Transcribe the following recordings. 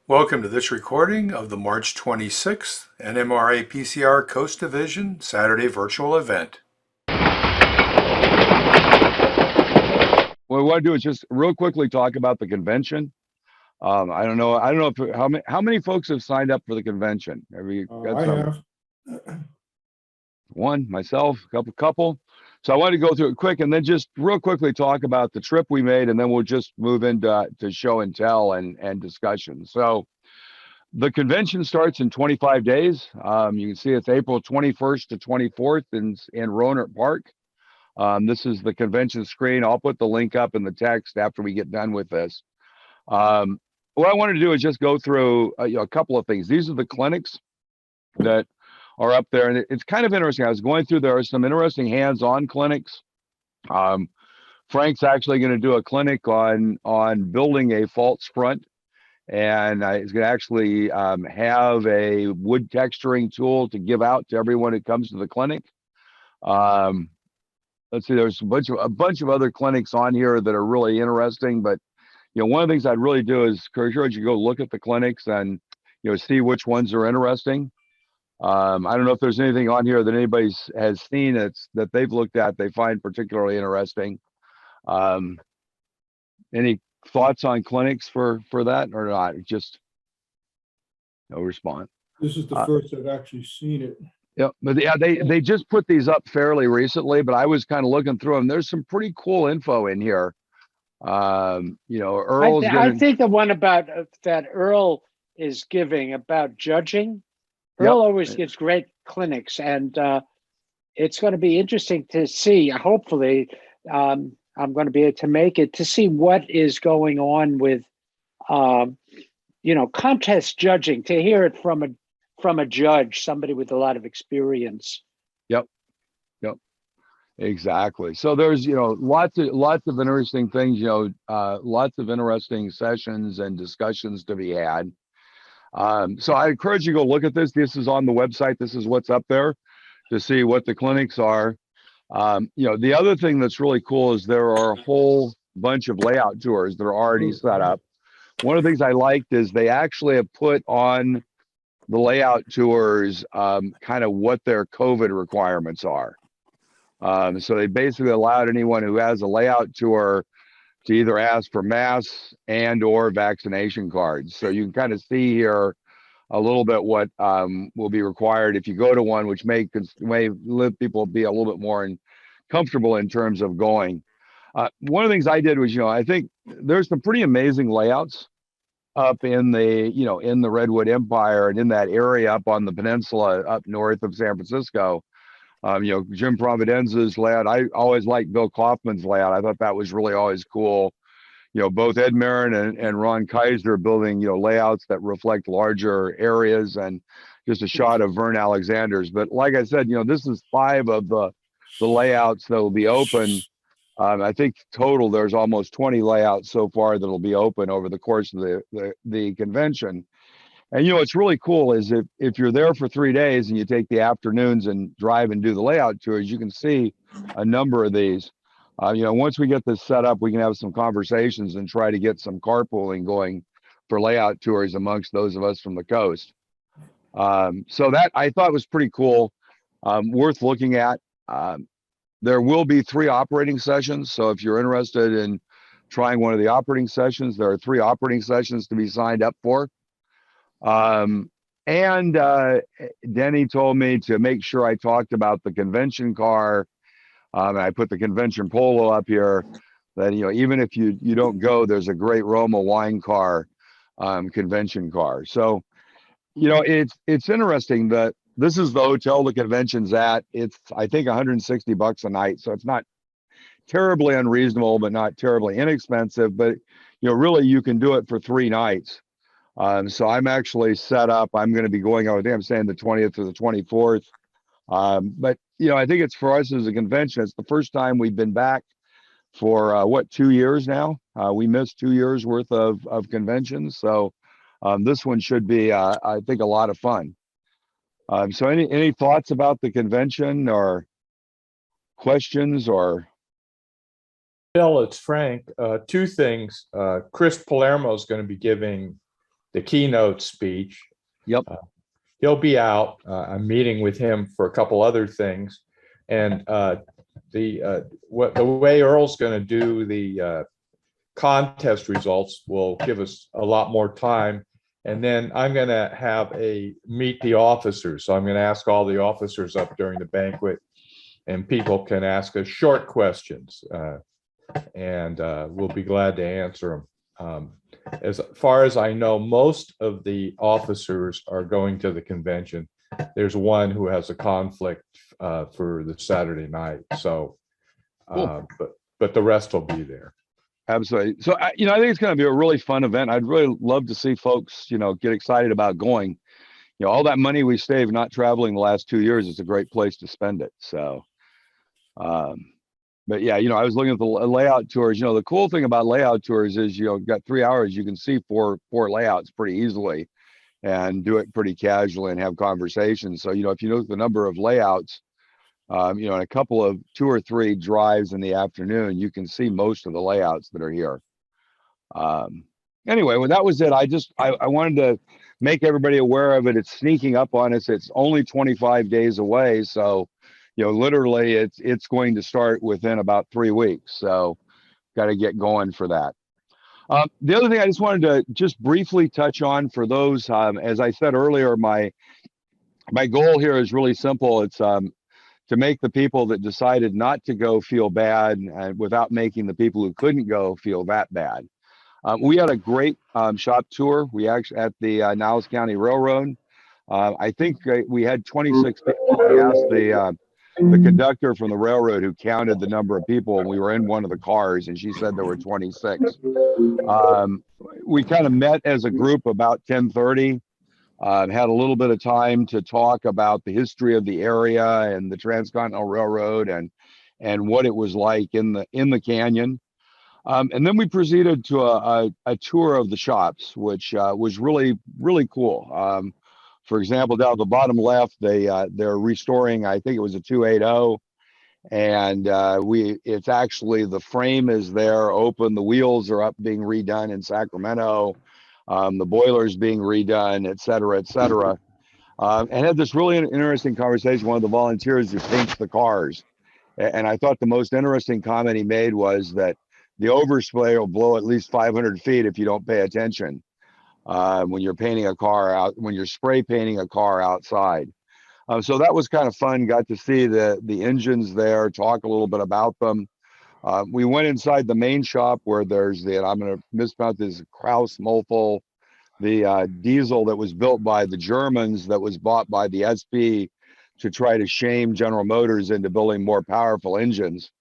Welcome to this recording of the March 26th NMRA-PCR Coast Division Saturday virtual event. What we want to do is just real quickly talk about the convention. I don't know if how many folks have signed up for the convention. Have you got I some? have. One, myself, a couple. So I wanted to go through it quick and then just real quickly talk about the trip we made, and then we'll just move into show and tell and discussion. So the convention starts in 25 days. You can see it's April 21st to 24th in Rohnert Park. This is the convention screen. I'll put the link up in the text after we get done with this. What I wanted to do is just go through a couple of things. These are the clinics that are up there, and it's kind of interesting. I was going through, there are some interesting hands-on clinics. Frank's actually going to do a clinic on building a false front, and he's going to actually have a wood texturing tool to give out to everyone who comes to the clinic. Let's see, there's a bunch of other clinics on here that are really interesting, but one of the things I'd really do is encourage you to go look at the clinics and see which ones are interesting. I don't know if there's anything on here that anybody has seen that they've looked at they find particularly interesting. Any thoughts on clinics for that or not? Just no response. This is the first I've actually seen it. Yeah, but yeah, they just put these up fairly recently, but I was kind of looking through them. There's some pretty cool info in here. Earl's I think the one about that Earl is giving about judging. Earl always gives great clinics, and it's going to be interesting to see. Hopefully, I'm going to be able to make it to see what is going on with, contest judging. To hear it from a judge, somebody with a lot of experience. Yep. Exactly. So there's, lots of interesting things, lots of interesting sessions and discussions to be had. So I encourage you to go look at this. This is on the website. This is what's up there to see what the clinics are. The other thing that's really cool is there are a whole bunch of layout tours that are already set up. One of the things I liked is they actually have put on the layout tours kind of what their COVID requirements are. So they basically allowed anyone who has a layout tour to either ask for masks and or vaccination cards. So you can kind of see here a little bit what will be required if you go to one, which may let people be a little bit more comfortable in terms of going. One of the things I did was, I think there's some pretty amazing layouts up in the Redwood Empire and in that area up on the peninsula up north of San Francisco. Jim Providenza's layout. I always liked Bill Kaufman's layout. I thought that was really always cool. Both Ed Marin and Ron Kaiser building, layouts that reflect larger areas, and just a shot of Vern Alexander's. But like I said, this is 5 of the layouts that will be open. I think total there's almost 20 layouts so far that'll be open over the course of the convention. And what's really cool is if you're there for 3 days and you take the afternoons and drive and do the layout tours, you can see a number of these. Once we get this set up, we can have some conversations and try to get some carpooling going for layout tours amongst those of us from the coast. So that I thought was pretty cool, worth looking at. There will be 3 operating sessions. So if you're interested in trying one of the operating sessions, there are 3 operating sessions to be signed up for. Denny told me to make sure I talked about the convention car. And I put the convention polo up here that, even if you don't go, there's a great Roma wine car, convention car. So, it's interesting that this is the hotel the convention's at. It's, I think, $160 a night. So it's not terribly unreasonable, but not terribly inexpensive. But, really you can do it for 3 nights. So I'm actually set up. I'm going to be going out. I think I'm saying the 20th or the 24th. But I think it's for us as a convention. It's the first time we've been back for 2 years now. We missed 2 years worth of conventions. So this one should be, I think, a lot of fun. So any thoughts about the convention or questions or? Bill, it's Frank. 2 things. Chris Palermo is going to be giving the keynote speech. Yep. He'll be out. I'm meeting with him for a couple other things, and the way Earl's going to do the contest results will give us a lot more time. And then I'm going to have a meet the officers. So I'm going to ask all the officers up during the banquet, and people can ask us short questions, and we'll be glad to answer them. As far as I know, most of the officers are going to the convention. There's one who has a conflict for the Saturday night. So, Cool. but the rest will be there. Absolutely. So, I think it's going to be a really fun event. I'd really love to see folks, get excited about going. All that money we saved not traveling the last 2 years, it's a great place to spend it. So, but yeah, I was looking at the layout tours. The cool thing about layout tours is, you've got 3 hours, you can see four layouts pretty easily and do it pretty casually and have conversations. So, if you know the number of layouts, in a couple of 2 or 3 drives in the afternoon, you can see most of the layouts that are here. Anyway, well, that was it. I wanted to make everybody aware of it. It's sneaking up on us. It's only 25 days away. So, literally it's going to start within about 3 weeks. So got to get going for that. The other thing I just wanted to just briefly touch on for those, as I said earlier, my goal here is really simple. It's, to make the people that decided not to go feel bad, without making the people who couldn't go feel that bad. We had a great shop tour. We actually at the Niles County Railroad. I think we had 26 people. We asked the conductor from the railroad who counted the number of people, and we were in one of the cars, and she said there were 26. We kind of met as a group about 10:30. Had a little bit of time to talk about the history of the area and the Transcontinental Railroad and what it was like in the canyon. And then we proceeded to a tour of the shops, which was really, really cool. For example, down at the bottom left, they're restoring, I think it was a 280, and it's actually, the frame is there open, the wheels are up being redone in Sacramento. The boilers being redone, et cetera, et cetera. And had this really interesting conversation with one of the volunteers who paints the cars. And I thought the most interesting comment he made was that the overspray will blow at least 500 feet if you don't pay attention when you're painting a car out, when you're spray painting a car outside. So that was kind of fun. Got to see the engines there, talk a little bit about them. We went inside the main shop where there's and I'm going to mispronounce this, Kraus Mulfel, the diesel that was built by the Germans that was bought by the SP to try to shame General Motors into building more powerful engines.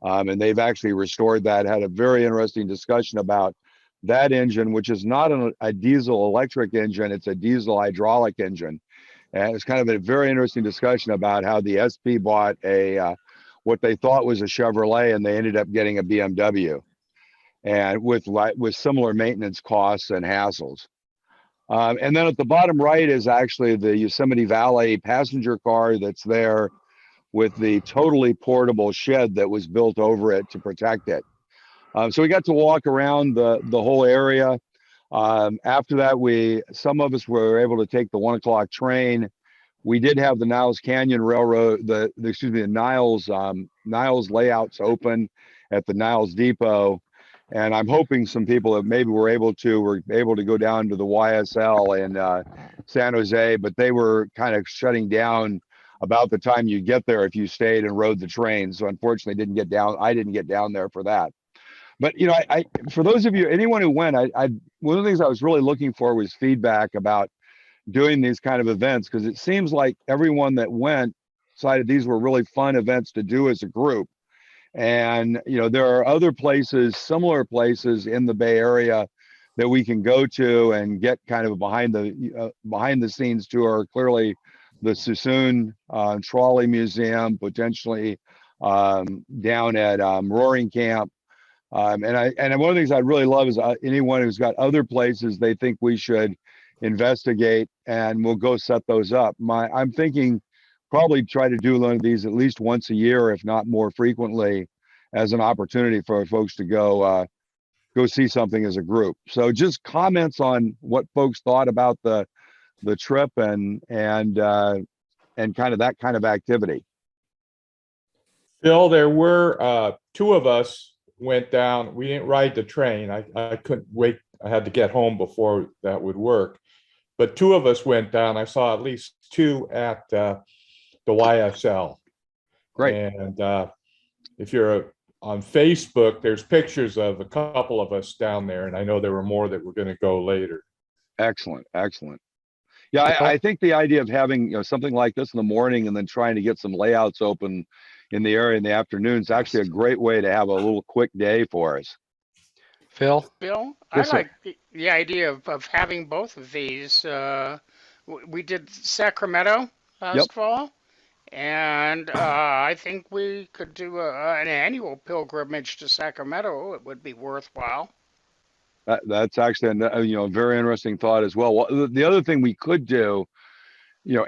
And they've actually restored that, had a very interesting discussion about that engine, which is not a diesel electric engine, it's a diesel hydraulic engine. And it's kind of a very interesting discussion about how the SP bought what they thought was a Chevrolet, and they ended up getting a BMW, and with similar maintenance costs and hassles. And then at the bottom right is actually the Yosemite Valley passenger car that's there with the totally portable shed that was built over it to protect it. So we got to walk around the whole area. After that, some of us were able to take the 1 o'clock train. We did have the Niles Canyon Railroad, the Niles layouts open at the Niles Depot. And I'm hoping some people that maybe were able to go down to the YSL in San Jose, but they were kind of shutting down about the time you get there if you stayed and rode the train. So unfortunately I didn't get down there for that. But I for those of you, anyone who went, one of the things I was really looking for was feedback about doing these kind of events, because it seems like everyone that went decided these were really fun events to do as a group. And there are other places, similar places in the Bay Area that we can go to and get kind of a behind the scenes tour. Clearly the Suisun Trolley Museum, potentially down at Roaring Camp. And one of the things I'd really love is anyone who's got other places they think we should investigate, and we'll go set those up. I'm thinking probably try to do one of these at least once a year, if not more frequently, as an opportunity for folks to go go see something as a group. So just comments on what folks thought about the trip and kind of that kind of activity. Phil, there were two of us went down. We didn't ride the train. I couldn't wait. I had to get home before that would work. But two of us went down. I saw at least two at the YSL. Great. And if you're on Facebook, there's pictures of a couple of us down there. And I know there were more that were going to go later. Excellent. Excellent. Yeah, I think the idea of having something like this in the morning and then trying to get some layouts open in the area in the afternoon is actually a great way to have a little quick day for us. Phil? Bill, Yes, I like the idea of having both of these. We did Sacramento last fall, and I think we could do an annual pilgrimage to Sacramento. It would be worthwhile. That's actually a very interesting thought as well. The other thing we could do,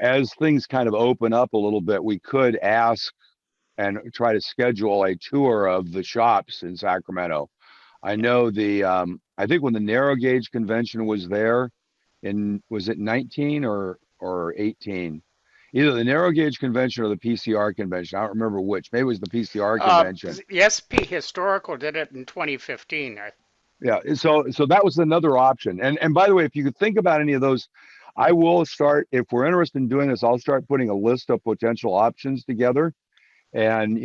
as things kind of open up a little bit, we could ask and try to schedule a tour of the shops in Sacramento. I know I think when the narrow gauge convention was there was it 19 or 18? Either the narrow gauge convention or the PCR convention. I don't remember which. Maybe it was the PCR convention. The SP Historical did it in 2015. Yeah. So that was another option. And by the way, if you could think about any of those, I will start, if we're interested in doing this, I'll start putting a list of potential options together. And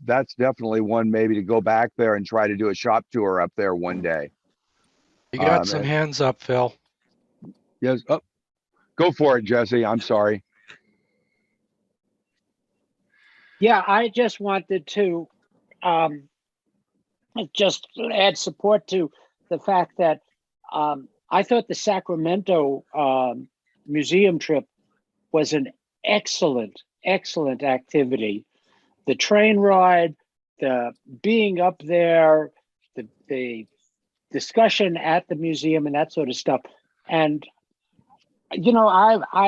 that's definitely one maybe to go back there and try to do a shop tour up there one day. You got some hands up, Phil. Yes. Oh, go for it, Jesse. I'm sorry. Yeah, I just wanted to just add support to the fact that I thought the Sacramento museum trip was an excellent activity. The train ride, the being up there, the discussion at the museum and that sort of stuff. And, I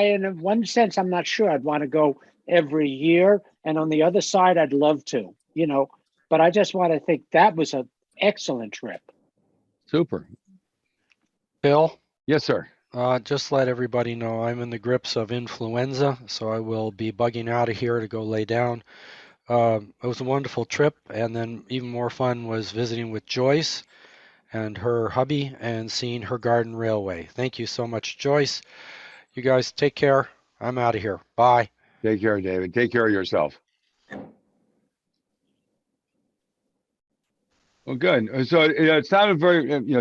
in one sense, I'm not sure I'd want to go every year. And on the other side, I'd love to, but I just want to think that was an excellent trip. Super. Phil? Yes, sir. Just let everybody know I'm in the grips of influenza, so I will be bugging out of here to go lay down. It was a wonderful trip, and then even more fun was visiting with Joyce and her hubby and seeing her garden railway. Thank you so much, Joyce. You guys take care. I'm out of here. Bye. Take care, David. Take care of yourself. Well, good. So it sounded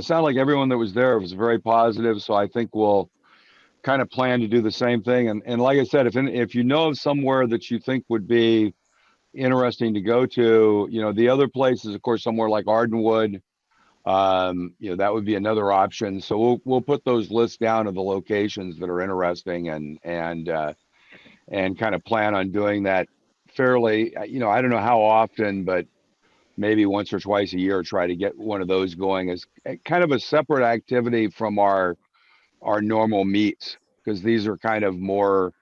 sounded like everyone that was there was very positive. So I think we'll kind of plan to do the same thing. And like I said, if you know of somewhere that you think would be interesting to go to, the other places, of course, somewhere like Ardenwood, that would be another option. So we'll put those lists down of the locations that are interesting and kind of plan on doing that fairly, I don't know how often, but maybe once or twice a year, try to get one of those going as kind of a separate activity from our normal meets, because these are kind of more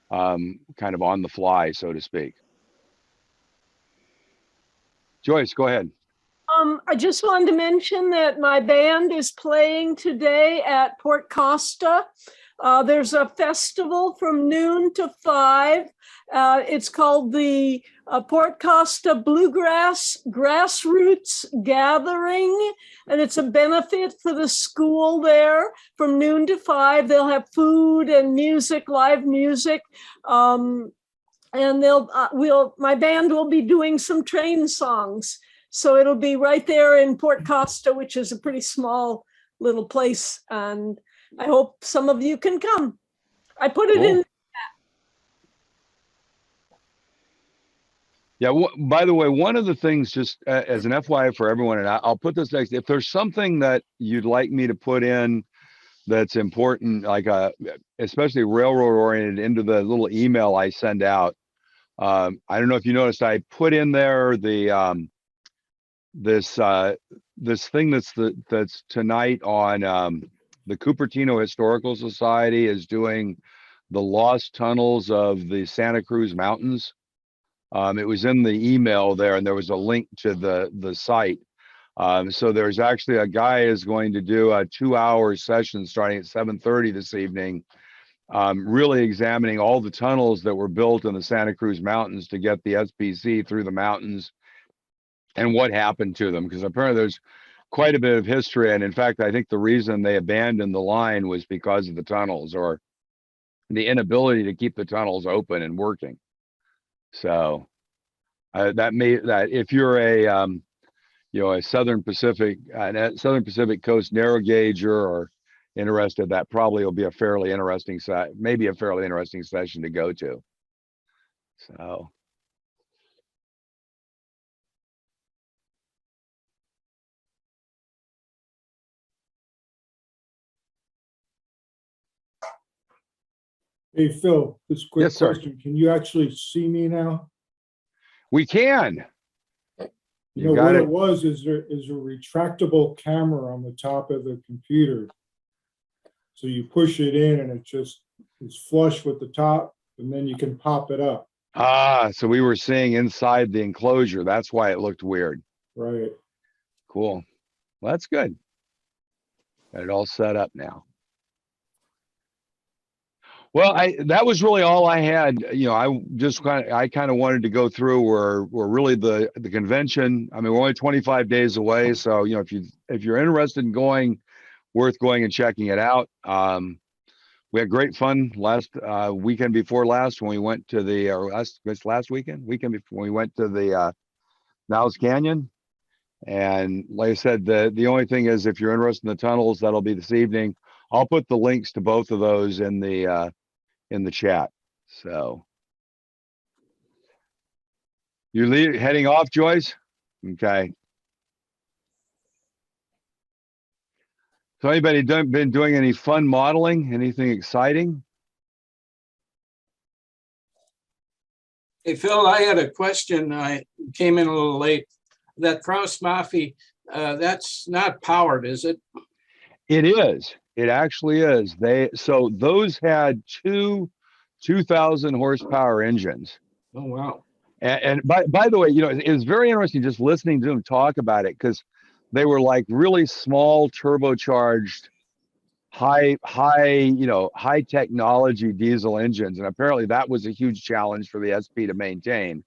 kind of on the fly, so to speak. Joyce, go ahead. I just wanted to mention that my band is playing today at Port Costa. There's a festival from noon to 5. It's called the Port Costa Bluegrass Grassroots Gathering, and it's a benefit for the school there from noon to 5. They'll have food and music, live music. And my band will be doing some train songs. So it'll be right there in Port Costa, which is a pretty small little place. And I hope some of you can come. I put it in. Yeah. By the way, one of the things, just as an FYI for everyone, and I'll put this next, if there's something that you'd like me to put in that's important, like especially railroad oriented, into the little email I send out. I don't know if you noticed, I put in there the this thing that's tonight on the Cupertino Historical Society is doing the lost tunnels of the Santa Cruz Mountains. It was in the email there, and there was a link to the site. So there's actually a guy is going to do a 2-hour session starting at 7:30 this evening, really examining all the tunnels that were built in the Santa Cruz Mountains to get the SPC through the mountains and what happened to them. Because apparently there's quite a bit of history. And in fact, I think the reason they abandoned the line was because of the tunnels, or the inability to keep the tunnels open and working. So that if you're a a Southern Pacific Coast narrow gauger or interested, that probably will be a fairly interesting maybe a fairly interesting session to go to. So Hey, Phil, this quick Yes, sir. question. Can you actually see me now? we can. You You know, got what it. it was is there is a retractable camera on the top of the computer. So you push it in and it just is flush with the top, and then you can pop it up. So we were seeing inside the enclosure. That's why it looked weird. Right. Cool. Well, that's good. Got it all set up now. Well, that was really all I had. I kind of wanted to go through where really the convention. I mean, we're only 25 days away, so if you're interested in going, worth going and checking it out. We had great fun last weekend before last when we went to the last weekend before when we went to the Niles Canyon. And like I said, the only thing is, if you're interested in the tunnels, that'll be this evening. I'll put the links to both of those in the chat. So you're heading off, Joyce? Okay. So anybody been doing any fun modeling? Anything exciting? Hey, Phil, I had a question. I came in a little late. That Kraus Maffei, that's not powered, is it? It is. It actually is. So those had two 2,000 horsepower engines. Oh, wow. And by the way, it was very interesting just listening to them talk about it, because they were like really small turbocharged, high technology diesel engines. And apparently that was a huge challenge for the SP to maintain.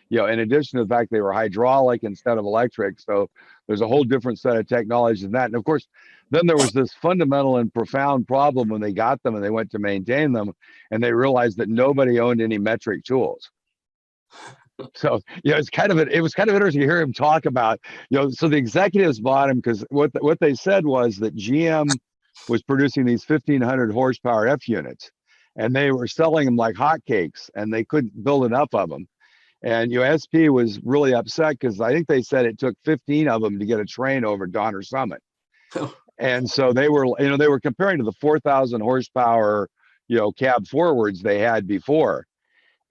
In addition to the fact they were hydraulic instead of electric. So there's a whole different set of technology than that. And of course, then there was this fundamental and profound problem when they got them and they went to maintain them, and they realized that nobody owned any metric tools. So, it was kind of interesting to hear him talk about, so the executives bought him because what they said was that GM was producing these 1,500 horsepower F units, and they were selling them like hotcakes, and they couldn't build enough of them. And SP was really upset because I think they said it took 15 of them to get a train over Donner Summit. And so they were comparing to the 4,000 horsepower, cab forwards they had before.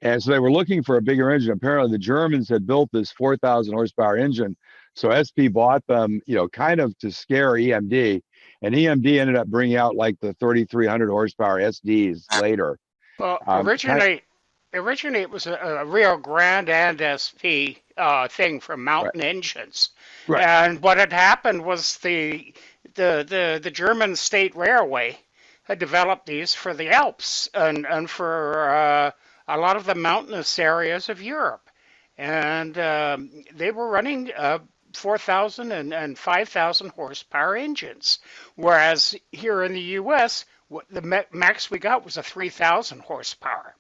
And so they were looking for a bigger engine. Apparently the Germans had built this 4,000 horsepower engine. So SP bought them, kind of to scare EMD. And EMD ended up bringing out like the 3,300 horsepower SDs later. Well, originally it was a Rio Grande and SP thing for mountain engines. Right. And what had happened was the German state railway had developed these for the Alps and for a lot of the mountainous areas of Europe. And they were running 4,000 and 5,000 horsepower engines. Whereas here in the US, the max we got was a 3,000 horsepower.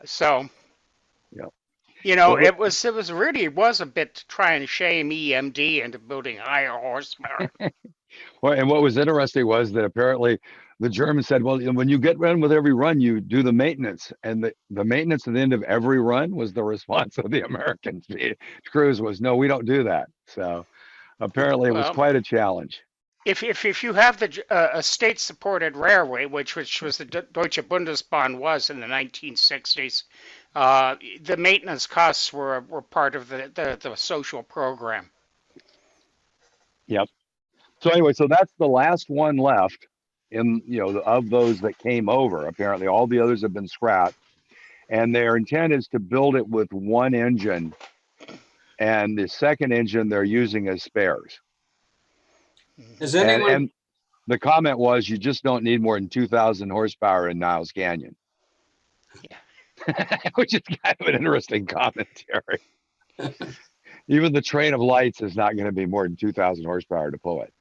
So, it was a bit to try and shame EMD into building higher horsepower. Well, and what was interesting was that apparently the Germans said, well, when you get run with every run, you do the maintenance, and the maintenance at the end of every run was the response of the American crews was, no, we don't do that. So apparently it was quite a challenge. If you have a state-supported railway, which was the Deutsche Bundesbahn was in the 1960s, the maintenance costs were part of the social program. Yep. So anyway, so that's the last one left of those that came over. Apparently all the others have been scrapped, and their intent is to build it with one engine, and the second engine they're using as spares. Has And, anyone, and the comment was, you just don't need more than 2,000 horsepower in Niles Canyon. Yeah. Which is kind of an interesting commentary. Even the train of lights is not going to be more than 2,000 horsepower to pull it.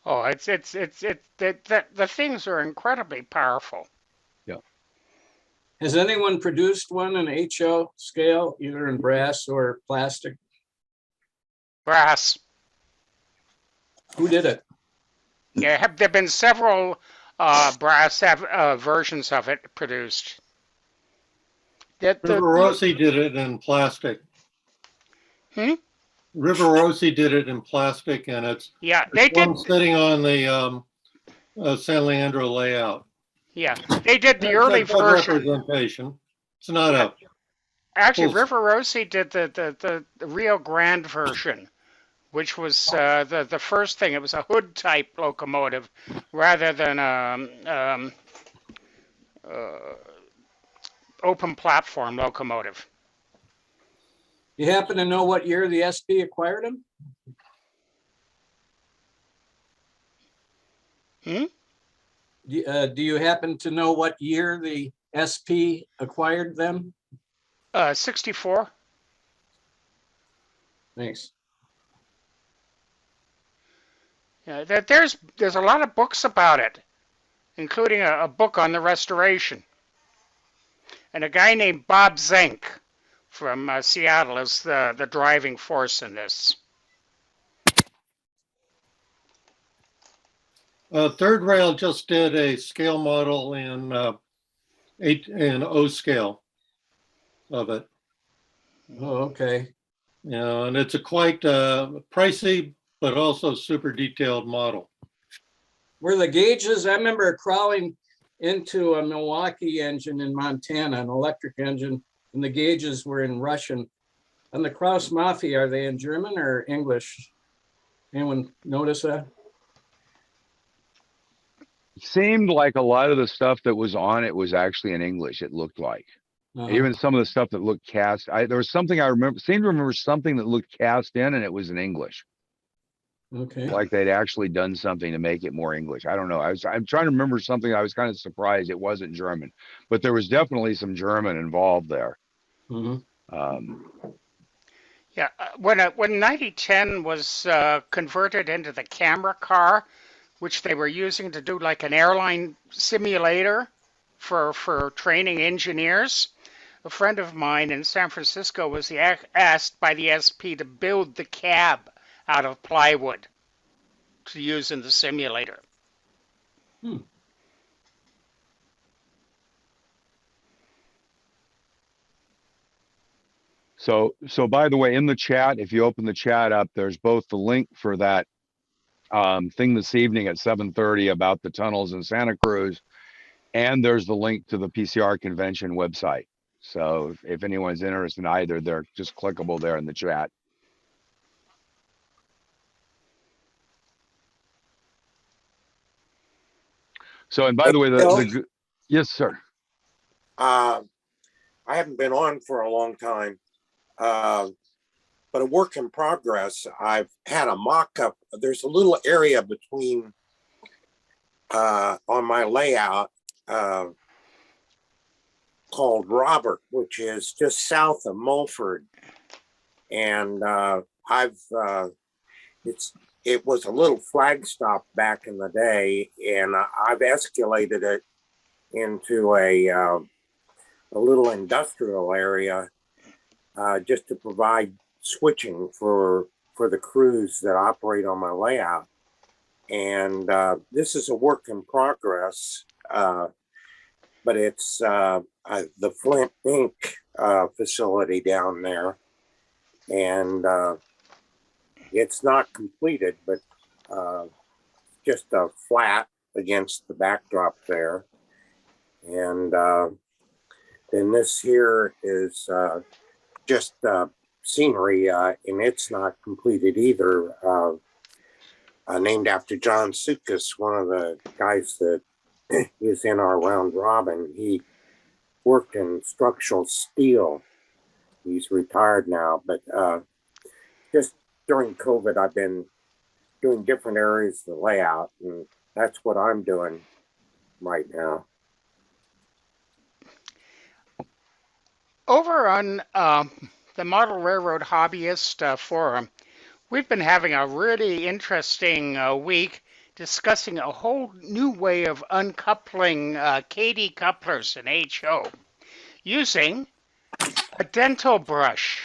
Oh, the things are incredibly powerful. Yeah. has anyone produced one in HO scale, either in brass or plastic? Brass. Who did it? Yeah, there've been several brass versions of it produced. River Rossi did it in plastic. Hmm? River Rossi did it in plastic, and it's Yeah, they did. one sitting on the San Leandro layout. Yeah, they did the That's early a good version. representation. It's not Yeah. a Actually, full- River Rossi did the Rio Grande version, which was the first thing. It was a hood type locomotive rather than open platform locomotive. You happen to know what year the SP acquired them? Do you happen to know what year the SP acquired them? 64. Thanks. Yeah, there's a lot of books about it, including a book on the restoration. And a guy named Bob Zink from Seattle is the driving force in this. Third Rail just did a scale model in O scale of it. Oh, okay. Yeah, and it's a quite pricey, but also super detailed model. Were the gauges, I remember crawling into a Milwaukee engine in Montana, an electric engine, and the gauges were in Russian. And the Kraus Mafia, are they in German or English? Anyone notice that? It seemed like a lot of the stuff that was on it was actually in English, it looked like. Even some of the stuff that looked cast, there was something I seemed to remember something that looked cast in and it was in English. Okay. Like they'd actually done something to make it more English. I don't know. I'm trying to remember something. I was kind of surprised it wasn't German, but there was definitely some German involved there. Yeah, when 9010 was converted into the camera car, which they were using to do like an airline simulator for training engineers, a friend of mine in San Francisco was asked by the SP to build the cab out of plywood to use in the simulator. So by the way, in the chat, if you open the chat up, there's both the link for that thing this evening at 7:30 about the tunnels in Santa Cruz, and there's the link to the PCR convention website. So if anyone's interested in either, they're just clickable there in the chat. So, and by the way, yes, sir. I haven't been on for a long time, but a work in progress. I've had a mock-up. There's a little area between on my layout called Robert, which is just south of Mulford, and it was a little flag stop back in the day, and I've escalated it into a little industrial area just to provide switching for the crews that operate on my layout. And this is a work in progress, but it's the Flint Inc. Facility down there. And it's not completed, but just a flat against the backdrop there. And then this here is just scenery, and it's not completed either. Named after John Sukas, one of the guys that is in our round robin. He worked in structural steel. He's retired now, but just during COVID, I've been doing different areas of the layout, and that's what I'm doing right now. Over on the Model Railroad Hobbyist Forum, we've been having a really interesting week discussing a whole new way of uncoupling KD couplers in HO using a dental brush.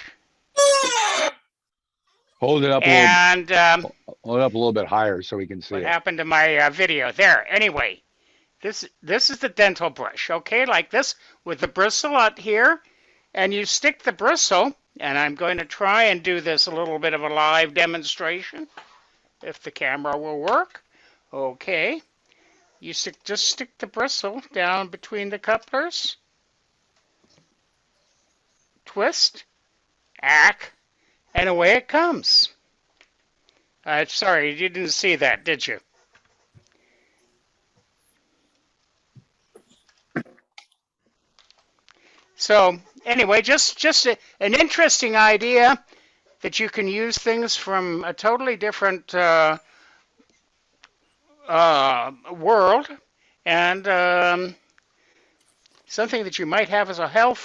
Hold it up And hold it up a little bit higher so we can see what it. happened to my video? There. Anyway, this is the dental brush. Okay, like this with the bristle out here, and you stick the bristle. And I'm going to try and do this a little bit of a live demonstration, if the camera will work. Okay, you just stick the bristle down between the couplers. Twist, ack, and away it comes. Sorry, you didn't see that, did you? So anyway, just an interesting idea that you can use things from a totally different world, and something that you might have as a health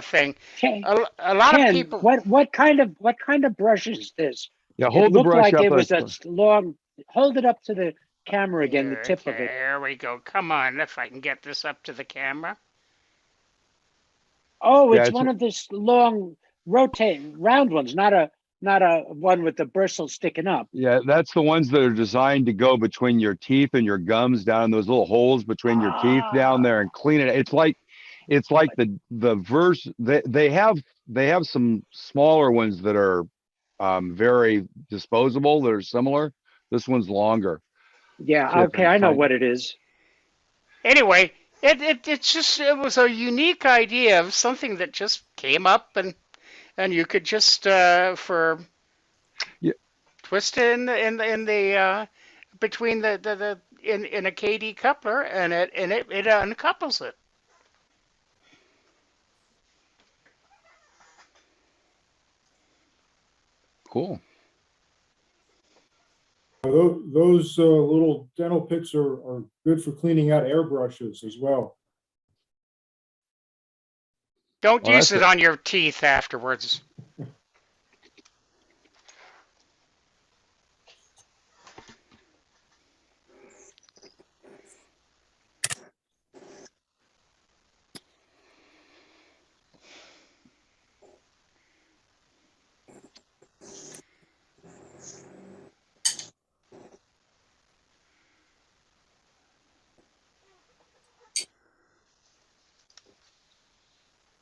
thing. Ken, A lot of people. what kind of brush is this? Yeah, It hold the looked brush like up. it was a long. Hold it up to the camera again, the tip of Okay, it. there we go. Come on, if I can get this up to the camera. Oh, Yeah, it's it's- one of these long rotating round ones, not a one with the bristle sticking up. Yeah, that's the ones that are designed to go between your teeth and your gums, down in those little holes between your teeth down there, and clean it. It's like the verse. They have some smaller ones that are very disposable. That are similar. This one's longer. Yeah, okay, I know Tiny. what it is. Anyway, it was a unique idea of something that just came up, and you could just twist it in the between the in a KD coupler, and it uncouples it. Cool. Those little dental pits are good for cleaning out airbrushes as well. Don't Oh, use that's it on your teeth afterwards.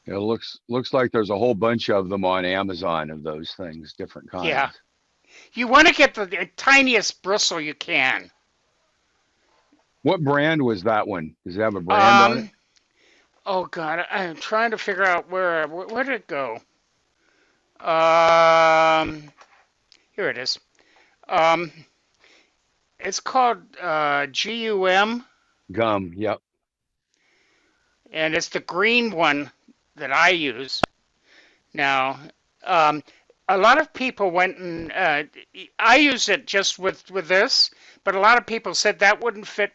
It looks like there's a whole bunch of them on Amazon of those things, different kinds. Yeah. You want to get the tiniest bristle you can. What brand was that one? Does it have a brand on it? Oh God, I'm trying to figure out where did it go? Here it is. It's called GUM, Gum. Yep. and it's the green one that I use. Now, a lot of people went and I use it just with this, but a lot of people said that wouldn't fit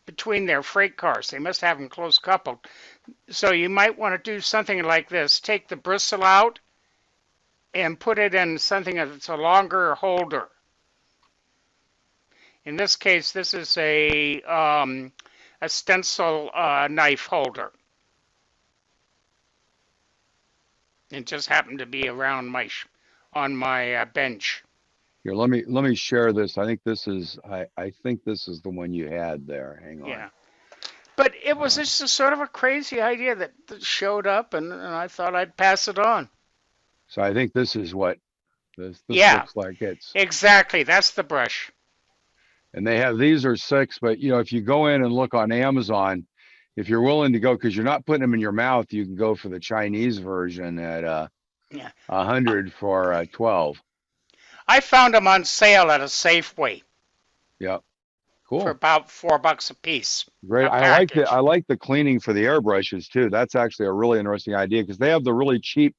between their freight cars. They must have them close coupled. So you might want to do something like this. Take the bristle out and put it in something that's a longer holder. In this case, this is a stencil knife holder. It just happened to be around on my bench. Here, let me share this. I think this is the one you had there. Hang on. Yeah. But it was just a sort of a crazy idea that showed up, and I thought I'd pass it on. So I think this is what this Yeah. looks like. It's Exactly. That's the brush. and these are 6, but if you go in and look on Amazon, if you're willing to go, because you're not putting them in your mouth, you can go for the Chinese version at Yeah. 100 for 12. I found them on sale at a Safeway Yep. Cool. for about $4 a piece. Great. a I like the cleaning for the airbrushes too. That's actually a really interesting idea because they have the cheap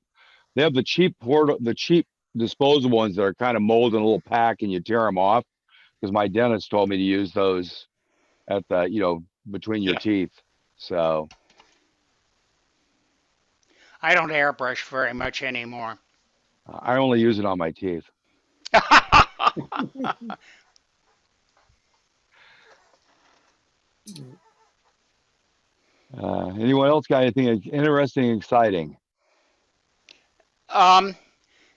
disposable ones that are kind of molded in a little pack and you tear them off. because my dentist told me to use those at the, between your teeth. So I don't airbrush very much anymore. I only use it on my teeth. Anyone else got anything interesting, exciting?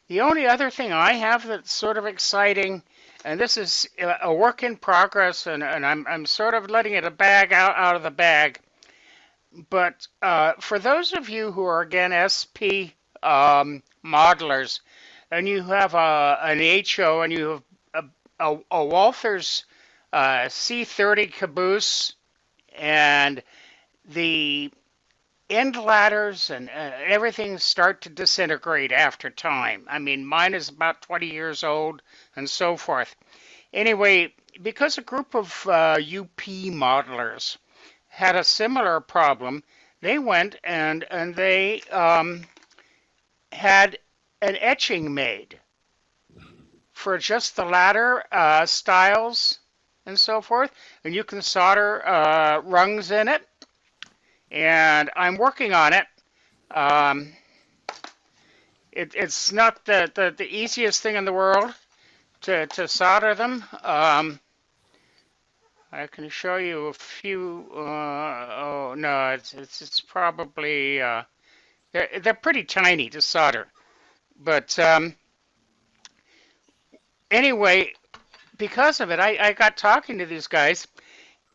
The only other thing I have that's sort of exciting, and this is a work in progress, and I'm sort of letting it out of the bag. But for those of you who are again SP modelers, and you have an HO and you have a Walther's C30 caboose, and the end ladders and everything start to disintegrate after time. I mean, mine is about 20 years old and so forth. Anyway, because a group of UP modelers had a similar problem, they went and they had an etching made for just the ladder styles and so forth, and you can solder rungs in it, and I'm working on it. It's not the easiest thing in the world to solder them. I can show you a few. Oh no, it's probably they're pretty tiny to solder. But anyway, because of it, I got talking to these guys,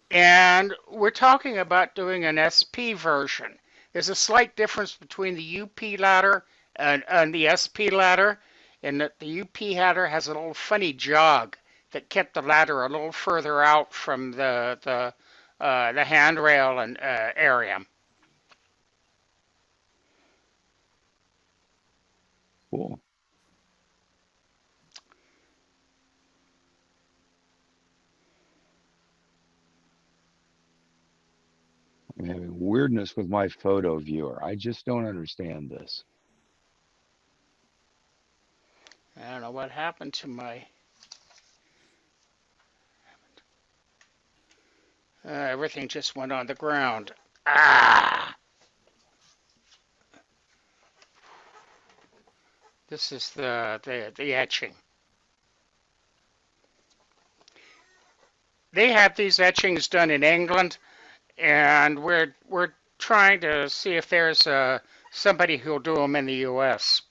and we're talking about doing an SP version. There's a slight difference between the UP ladder and the SP ladder, in that the UP ladder has a little funny jog that kept the ladder a little further out from the handrail and area. Cool. I'm having weirdness with my photo viewer. I just don't understand this. I don't know what happened to my. Everything just went on the ground. Ah! This is the etching. They have these etchings done in England, and we're trying to see if there's somebody who'll do them in the U.S.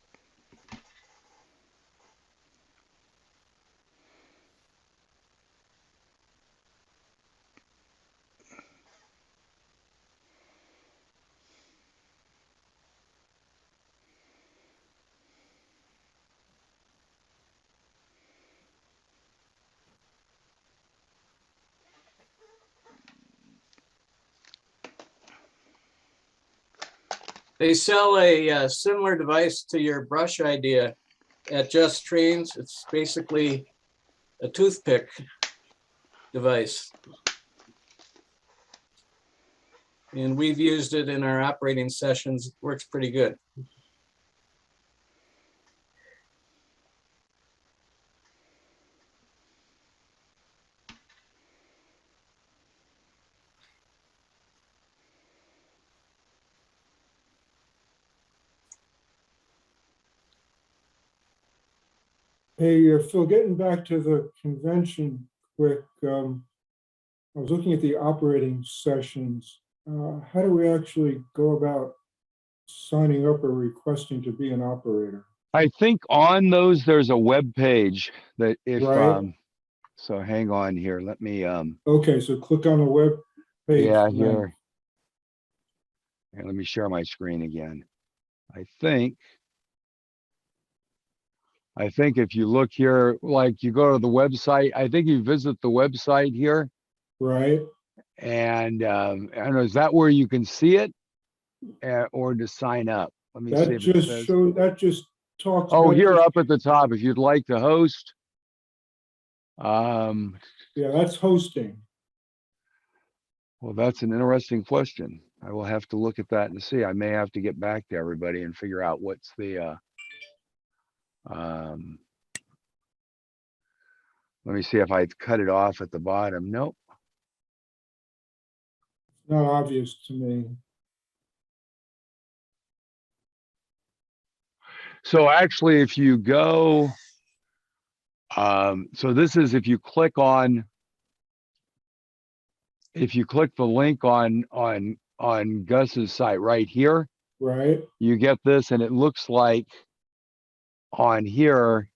They sell a similar device to your brush idea at Just Trains. It's basically a toothpick device. And we've used it in our operating sessions. It works pretty good. Hey, Phil, getting back to the convention quick, I was looking at the operating sessions. How do we actually go about signing up or requesting to be an operator? I think on those, there's a web page that if, Right. so hang on here. Let me, Okay, so click on the web page. yeah, then. here. And let me share my screen again. I think if you look here, like you go to the website, I think you visit the website here, Right. and I don't know, is that where you can see it or to sign up? Let me see That if it just says. shows, that just talks. Oh, about here the- up at the top, if you'd like to host. Yeah, that's hosting. Well, that's an interesting question. I will have to look at that and see. I may have to get back to everybody and figure out what's the Let me see if I cut it off at the bottom. Nope. Not obvious to me. So actually, if you go, so this is if you click the link on Gus's site right here, Right? you get this, and it looks like on here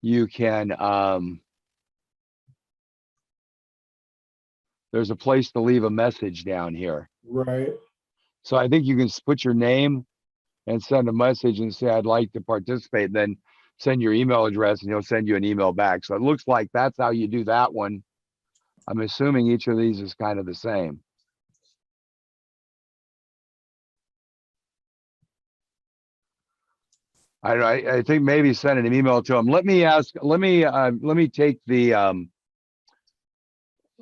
you can there's a place to leave a message down here. Right. So I think you can put your name and send a message and say, I'd like to participate, then send your email address and he'll send you an email back. So it looks like that's how you do that one. I'm assuming each of these is kind of the same. I think maybe send an email to him. Let me take the,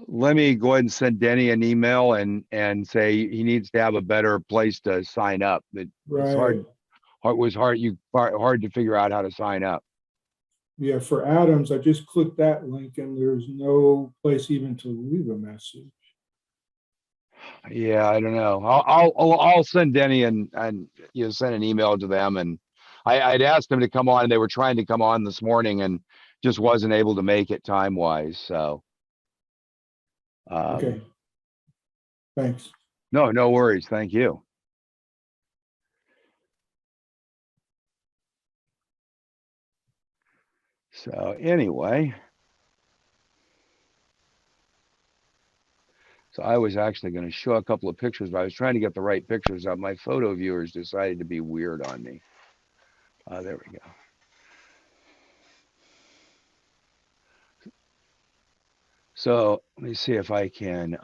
let me go ahead and send Denny an email and say he needs to have a better place to sign up. It's Right. hard to figure out how to sign up. Yeah, for Adams, I just clicked that link and there's no place even to leave a message. Yeah, I don't know. I'll send Denny and send an email to them, and I'd asked them to come on. They were trying to come on this morning and just wasn't able to make it time wise. So Okay. Thanks. no worries. Thank you. So anyway, so I was actually going to show a couple of pictures, but I was trying to get the right pictures up. My photo viewers decided to be weird on me. There we go. So let me see if I can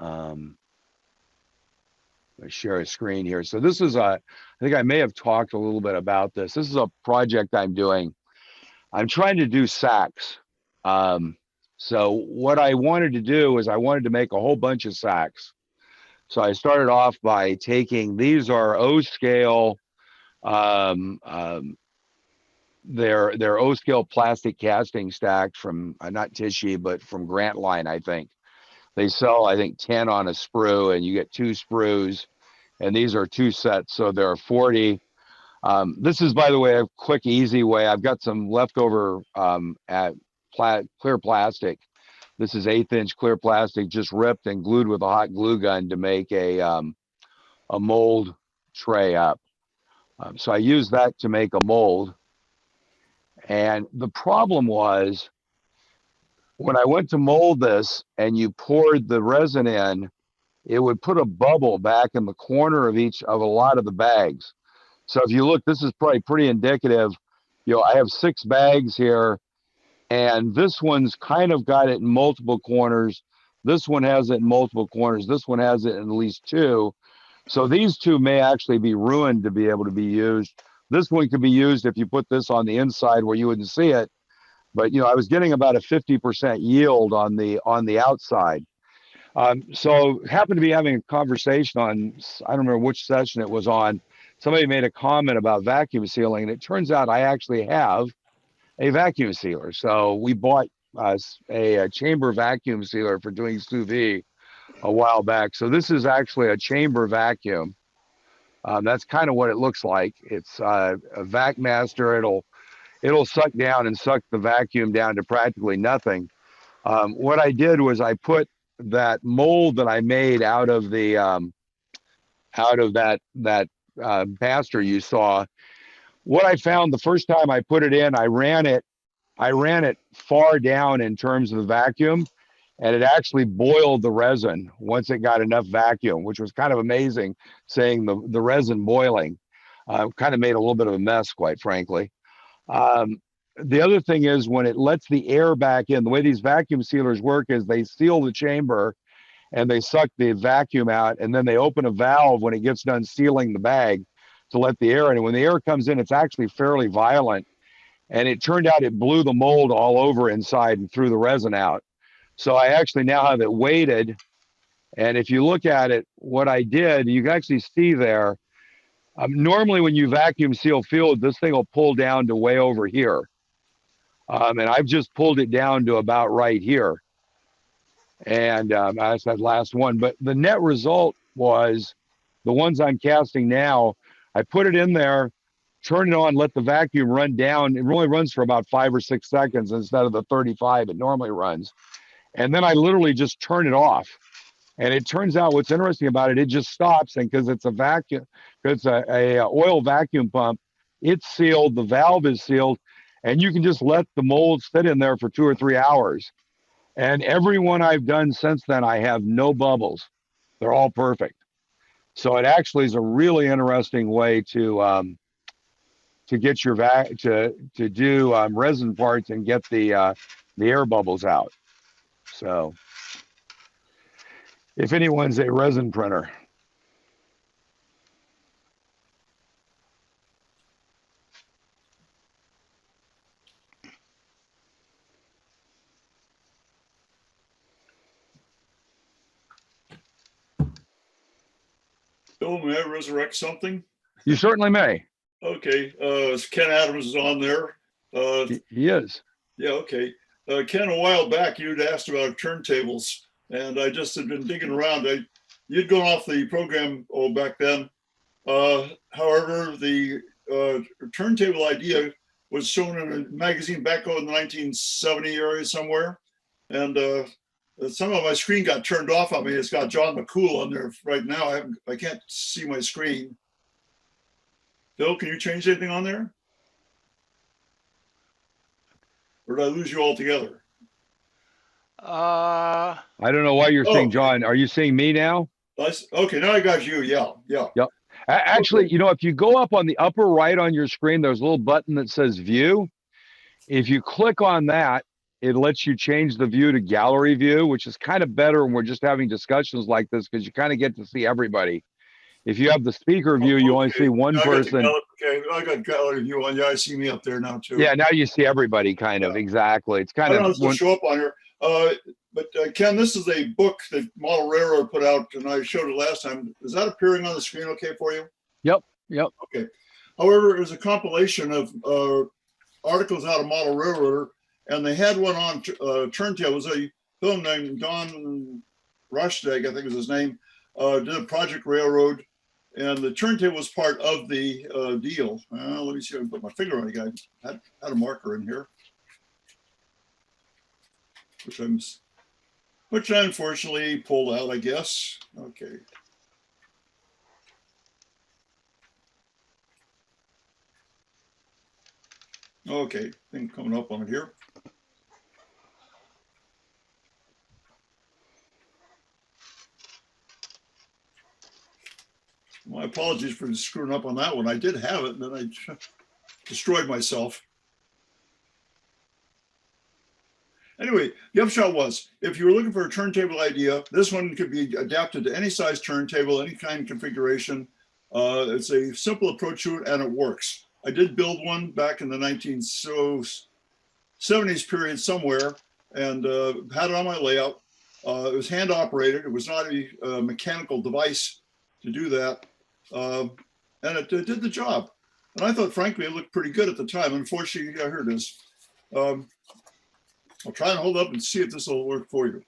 share a screen here. So this is I think I may have talked a little bit about this. This is a project I'm doing. I'm trying to do sacks. So what I wanted to do is I wanted to make a whole bunch of sacks. So I started off by taking, these are O scale, they're O scale plastic casting stacks from not Tishy, but from Grant Line, I think. They sell, I think, 10 on a sprue, and you get 2 sprues, and these are 2 sets, so there are 40. This is, by the way, a quick, easy way. I've got some leftover clear plastic. This is 1/8" clear plastic, just ripped and glued with a hot glue gun to make a mold tray up. So I used that to make a mold. And the problem was, when I went to mold this and you poured the resin in, it would put a bubble back in the corner of a lot of the bags. So if you look, this is probably pretty indicative. I have 6 bags here, and this one's kind of got it in multiple corners. This one has it in multiple corners. This one has it in at least 2. So these 2 may actually be ruined to be able to be used. This one could be used if you put this on the inside where you wouldn't see it. But I was getting about a 50% yield on the outside. So happened to be having a conversation on, I don't remember which session it was on. Somebody made a comment about vacuum sealing, and it turns out I actually have a vacuum sealer. So we bought a chamber vacuum sealer for doing sous vide a while back. So this is actually a chamber vacuum. That's kind of what it looks like. It's a Vac Master. It'll suck down and suck the vacuum down to practically nothing. What I did was I put that mold that I made out of that master you saw. What I found the first time I put it in, I ran it far down in terms of the vacuum, and it actually boiled the resin once it got enough vacuum, which was kind of amazing, seeing the resin boiling. Kind of made a little bit of a mess, quite frankly. The other thing is, when it lets the air back in, the way these vacuum sealers work is they seal the chamber and they suck the vacuum out, and then they open a valve when it gets done sealing the bag to let the air in. And when the air comes in, it's actually fairly violent. And it turned out it blew the mold all over inside and threw the resin out. So I actually now have it weighted. And if you look at it, what I did, you can actually see there, normally when you vacuum seal fluid, this thing will pull down to way over here. And I've just pulled it down to about right here. And that's that last one. But the net result was the ones I'm casting now, I put it in there, turn it on, let the vacuum run down. It only runs for about 5 or 6 seconds instead of the 35 it normally runs. And then I literally just turn it off. And it turns out what's interesting about it, it just stops. And because it's a vacuum, because it's a oil vacuum pump, it's sealed, the valve is sealed, and you can just let the molds sit in there for 2 or 3 hours. And every one I've done since then, I have no bubbles. They're all perfect. So it actually is a really interesting way to get your to do resin parts and get the air bubbles out. So if anyone's a resin printer. Bill, may I resurrect something? You certainly may. Okay, Ken Adams is on there. He is. Yeah, okay. Ken, a while back, you'd asked about turntables, and I just had been digging around. You'd gone off the program back then. However, the turntable idea was shown in a magazine back in the 1970 area somewhere, and somehow my screen got turned off on me. It's got John McCool on there right now. I can't see my screen. Bill, can you change anything on there? Or did I lose you altogether? I don't know why you're saying John. Are you seeing me now? Okay, now I got you. Yeah. Yep. Actually, you know, if you go up on the upper right on your screen, there's a little button that says view. If you click on that, it lets you change the view to gallery view, which is kind of better when we're just having discussions like this because you kind of get to see everybody. If you have the speaker view, you only see one person. Okay, I got gallery view on. Yeah, I see me up there now too. Yeah, now you see everybody kind of. Exactly. It's kind I don't know of. if it'll show up on here. But Ken, this is a book that Model Railroad put out, and I showed it last time. Is that appearing on the screen okay for you? Yep. Okay. However, it was a compilation of articles out of Model Railroader, and they had one on turntables. A film named Don Rushdeg, I think is his name, did a Project Railroad, and the turntable was part of the deal. Let me see if I can put my finger on it. I had a marker in here, which I unfortunately pulled out, I guess. Okay. Okay, thing coming up on it here. My apologies for screwing up on that one. I did have it, and then I destroyed myself. Anyway, the upshot was, if you were looking for a turntable idea, this one could be adapted to any size turntable, any kind of configuration. It's a simple approach to it, and it works. I did build one back in the 1970s period somewhere, and had it on my layout. It was hand operated. It was not a mechanical device to do that. And it did the job. And I thought, frankly, it looked pretty good at the time. Unfortunately, here it is. I'll try and hold up and see if this will work for you.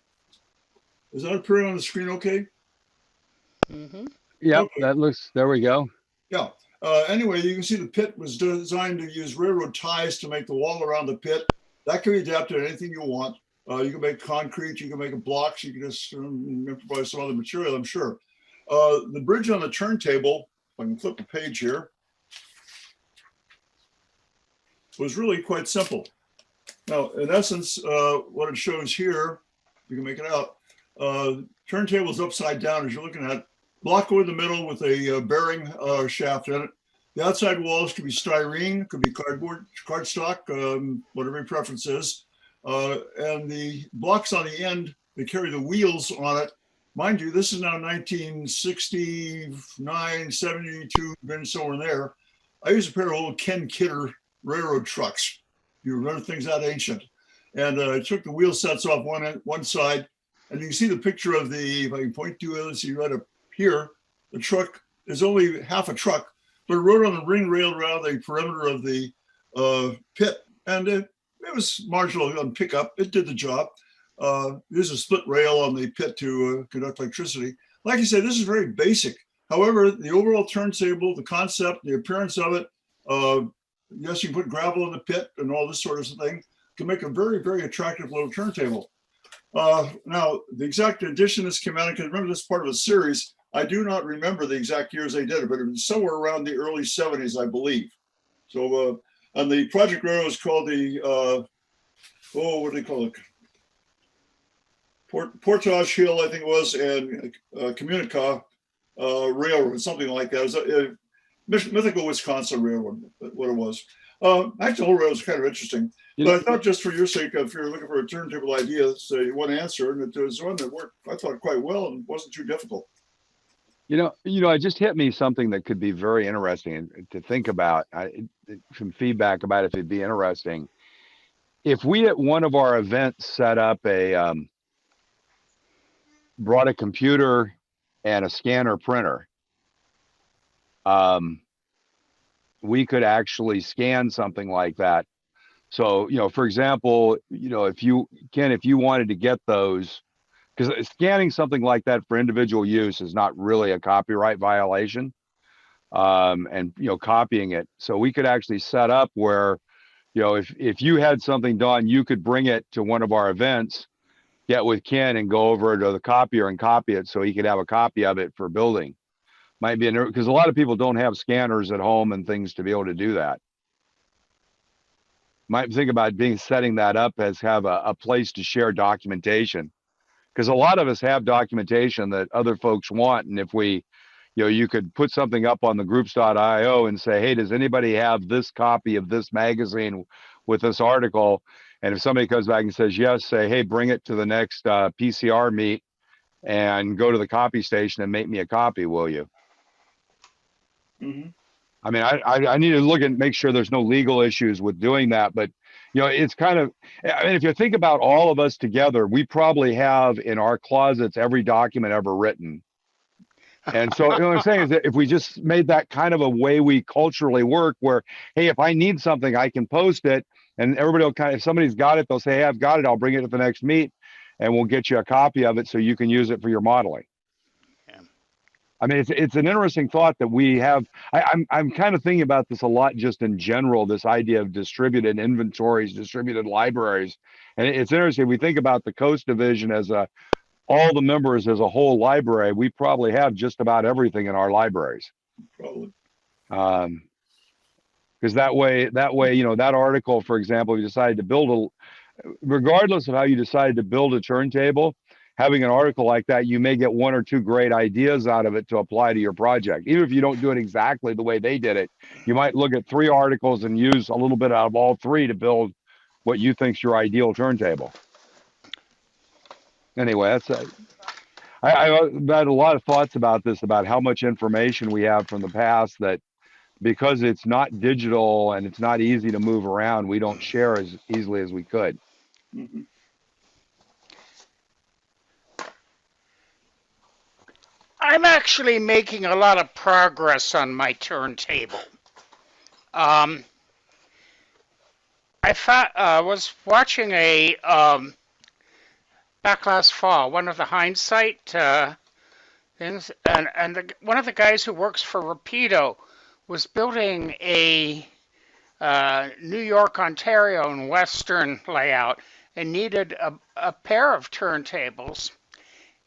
Is that appearing on the screen okay? Mm-hmm. Yep, Okay. that looks, there we go. Yeah. Anyway, you can see the pit was designed to use railroad ties to make the wall around the pit. That can be adapted to anything you want. You can make concrete, you can make blocks, you can just improvise some other material, I'm sure. The bridge on the turntable, if I can flip the page here, was really quite simple. Now, in essence, what it shows here, you can make it out, turntable is upside down as you're looking at it. Block over the middle with a bearing shaft in it. The outside walls could be styrene, could be cardboard, cardstock, whatever your preference is. And the blocks on the end, they carry the wheels on it. Mind you, this is now 1969, 72, been somewhere in there. I used a pair of old Ken Kidder railroad trucks. You remember things that ancient. And I took the wheel sets off one side, and you can see the picture of the, if I can point to it, let's see right up here, the truck is only half a truck, but it rode on the ring rail around the perimeter of the pit. And it was marginal on pickup. It did the job. There's a split rail on the pit to conduct electricity. Like I said, this is very basic. However, the overall turntable, the concept, the appearance of it, yes, you put gravel in the pit and all this sort of thing, can make a very, very attractive little turntable. Now, the exact edition this came out, I can remember this part of a series. I do not remember the exact years they did it, but it was somewhere around the early 70s, I believe. So, and the project railroad was called the, what do they call it? Portage Hill, I think it was, and Communica Railroad, something like that. It was a mythical Wisconsin Railroad, what it was. Actually, the whole railroad was kind of interesting. But I thought just for your sake, if you're looking for a turntable idea, say one answer, and it was one that worked, I thought, quite well and wasn't too difficult. It just hit me something that could be very interesting to think about. Some feedback about if it'd be interesting. If we at one of our events set up brought a computer and a scanner printer, we could actually scan something like that. So, for example, if you wanted to get those, because scanning something like that for individual use is not really a copyright violation, and copying it. So we could actually set up where, if you had something done, you could bring it to one of our events, get with Ken and go over to the copier and copy it so he could have a copy of it for building. Might be because a lot of people don't have scanners at home and things to be able to do that. Might think about setting that up as have a place to share documentation, because a lot of us have documentation that other folks want. And if we, you could put something up on the groups.io and say, hey, does anybody have this copy of this magazine with this article? And if somebody comes back and says yes, say, hey, bring it to the next PCR meet and go to the copy station and make me a copy, will you? Mm-hmm. I mean, I need to look and make sure there's no legal issues with doing that. But, it's kind of, if you think about all of us together, we probably have in our closets every document ever written. And so what I'm saying is that if we just made that kind of a way we culturally work where, hey, if I need something, I can post it and everybody will if somebody's got it, they'll say, hey, I've got it. I'll bring it to the next meet and we'll get you a copy of it so you can use it for your modeling. I mean, it's an interesting thought that we have. I'm kind of thinking about this a lot just in general, this idea of distributed inventories, distributed libraries. And it's interesting. We think about the Coast Division as all the members as a whole library. We probably have just about everything in our libraries. Probably. Because that way, that article, for example, you decided to build regardless of how you decided to build a turntable, having an article like that, you may get one or two great ideas out of it to apply to your project. Even if you don't do it exactly the way they did it, you might look at 3 articles and use a little bit out of all 3 to build what you think's your ideal turntable. Anyway, I've had a lot of thoughts about this, about how much information we have from the past that because it's not digital and it's not easy to move around, we don't share as easily as we could. Mm-hmm. I'm actually making a lot of progress on my turntable. I was watching back last fall, one of the hindsight things, and one of the guys who works for Rapido was building a New York, Ontario, and Western layout and needed a pair of turntables.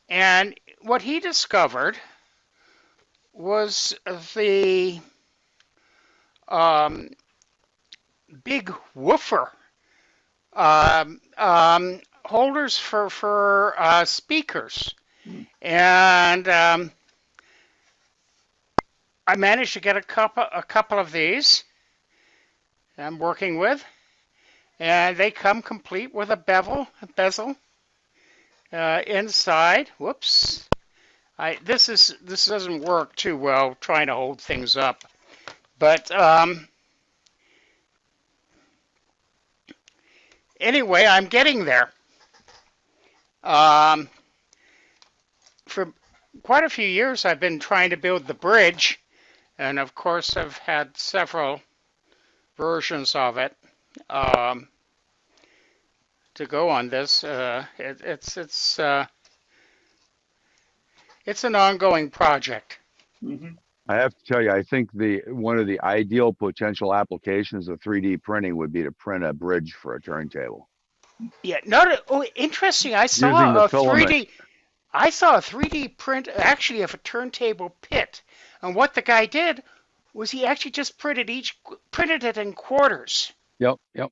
And what he discovered was the big woofer holders for speakers. And I managed to get a couple of these I'm working with, and they come complete with a bezel inside. Whoops. This doesn't work too well trying to hold things up, but anyway, I'm getting there. For quite a few years, I've been trying to build the bridge, and of course, I've had several versions of it. to go on this. It's an ongoing project. Mhm. I have to tell you, I think one of the ideal potential applications of 3D printing would be to print a bridge for a turntable. Yeah, oh, interesting. Using the filament. I saw a 3D print actually of a turntable pit, and what the guy did was he actually just printed it in quarters, Yep, yep,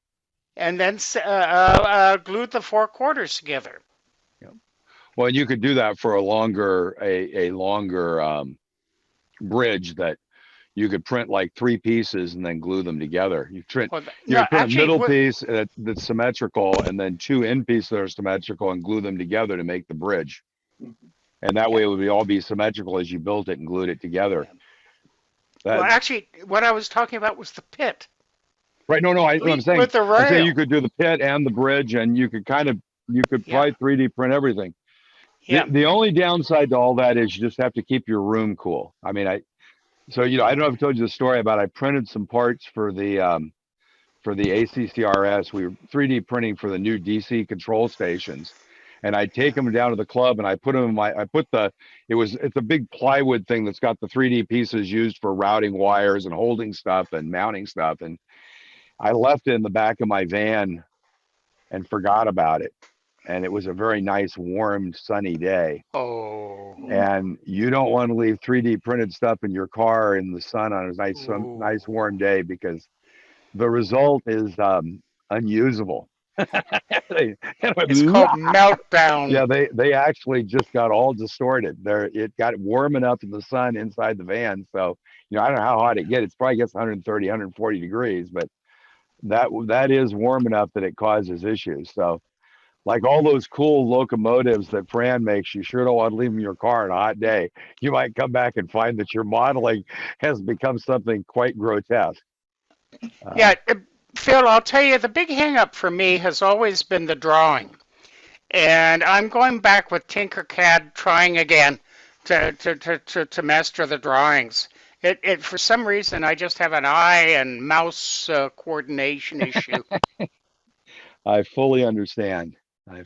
and then glued the four quarters together. yep. Well, you could do that for a longer bridge that you could print like 3 pieces and then glue them together. You print Well, you no, could print a actually, middle piece that's symmetrical, and then 2 end pieces that are symmetrical, and glue them together to make the bridge. And that way it would all be symmetrical as you built it and glued it together. well, actually, what I was talking about was the pit. Right? No, I'm saying, With the I'm saying rail. you could do the pit and the bridge, and you could probably 3D print everything. Yeah. The only downside to all that is you just have to keep your room cool. I mean, I don't know if I told you the story about I printed some parts for the ACCRS. We were 3D printing for the new DC control stations, and I'd take them down to the club and I put them in it's a big plywood thing that's got the 3D pieces used for routing wires and holding stuff and mounting stuff. And I left it in the back of my van and forgot about it. And it was a very nice, warm, sunny day. Oh. And you don't want to leave 3D printed stuff in your car in the sun on a nice warm day, because the result is unusable. It's called meltdown. Yeah, they actually just got all distorted. It got warm enough in the sun inside the van. So, I don't know how hot it gets. It probably gets 130, 140 degrees, but that is warm enough that it causes issues. So, like all those cool locomotives that Fran makes, you sure don't want to leave them in your car on a hot day. You might come back and find that your modeling has become something quite grotesque. Yeah, Phil, I'll tell you, the big hang-up for me has always been the drawing. And I'm going back with Tinkercad, trying again to master the drawings. It for some reason, I just have an eye and mouse coordination issue. I fully understand. Well,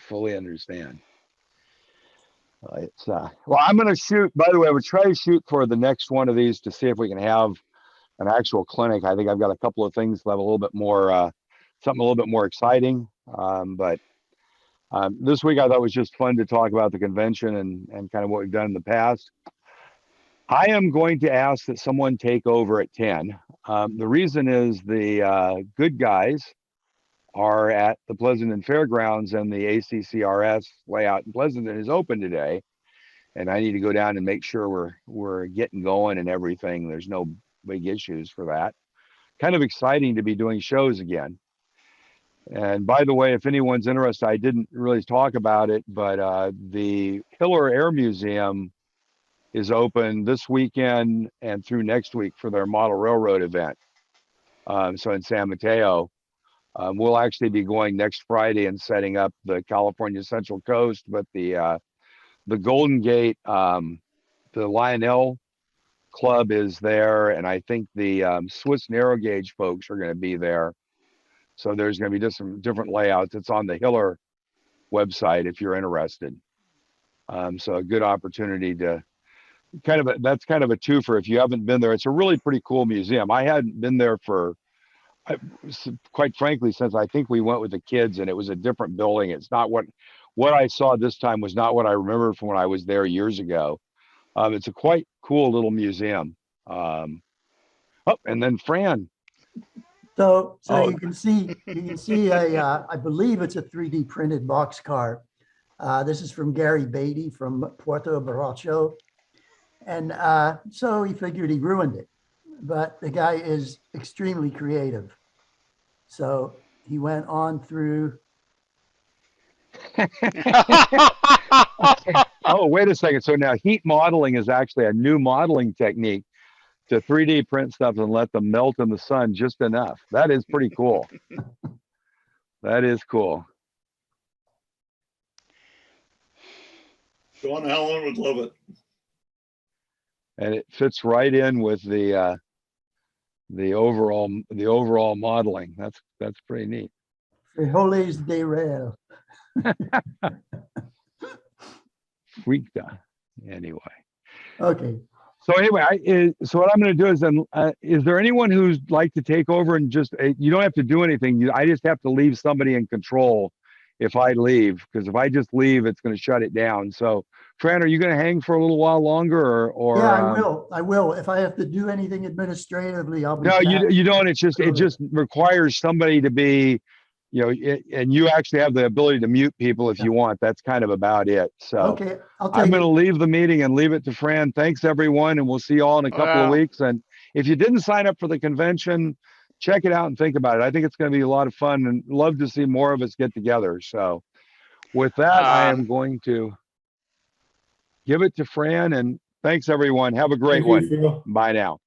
I'm going to shoot, by the way, I would try to shoot for the next one of these to see if we can have an actual clinic. I think I've got a couple of things that have a little bit more, something a little bit more exciting. But this week I thought it was just fun to talk about the convention and kind of what we've done in the past. I am going to ask that someone take over at 10. The reason is the good guys are at the Pleasanton Fairgrounds, and the ACCRS layout in Pleasanton is open today. And I need to go down and make sure we're getting going and everything. There's no big issues for that. Kind of exciting to be doing shows again. And by the way, if anyone's interested, I didn't really talk about it, but the Hiller Air Museum is open this weekend and through next week for their model railroad event. So in San Mateo. We'll actually be going next Friday and setting up the California Central Coast, but the Golden Gate, the Lionel Club is there, and I think the Swiss narrow gauge folks are going to be there. So there's going to be just some different layouts. It's on the Hiller website if you're interested. So a good opportunity to that's kind of a twofer if you haven't been there. It's a really pretty cool museum. I hadn't been there quite frankly, since I think we went with the kids, and it was a different building. It's not what I saw this time was not what I remember from when I was there years ago. It's a quite cool little museum. And then Fran. So you can see I believe it's a 3D printed boxcar. This is from Gary Beatty from Puerto Baracho. And so he figured he ruined it. But the guy is extremely creative. So he went on through. Oh, wait a second. So now heat modeling is actually a new modeling technique to 3D print stuff and let them melt in the sun just enough. That is pretty cool. That is cool. John Allen would love it. And it fits right in with the overall modeling. That's pretty neat. Frijoles de rail. Freaked. Anyway. Okay. So anyway, so what I'm going to do is then, is there anyone who'd like to take over and just, you don't have to do anything. I just have to leave somebody in control if I leave, because if I just leave, it's going to shut it down. So Fran, are you going to hang for a little while longer or? Yeah, I will. I will. If I have to do anything administratively, I'll be No, back. you don't. It just requires somebody to be, and you actually have the ability to mute people if you want. That's kind of about it. So Okay, I'll I'm take going to it. leave the meeting and leave it to Fran. Thanks everyone. And we'll see you all in a couple of Well, weeks. And if you didn't sign up for the convention, check it out and think about it. I think it's going to be a lot of fun and love to see more of us get together. So with that, I am going to give it to Fran and thanks everyone. Have a great Thank you, one. Phil. Bye now.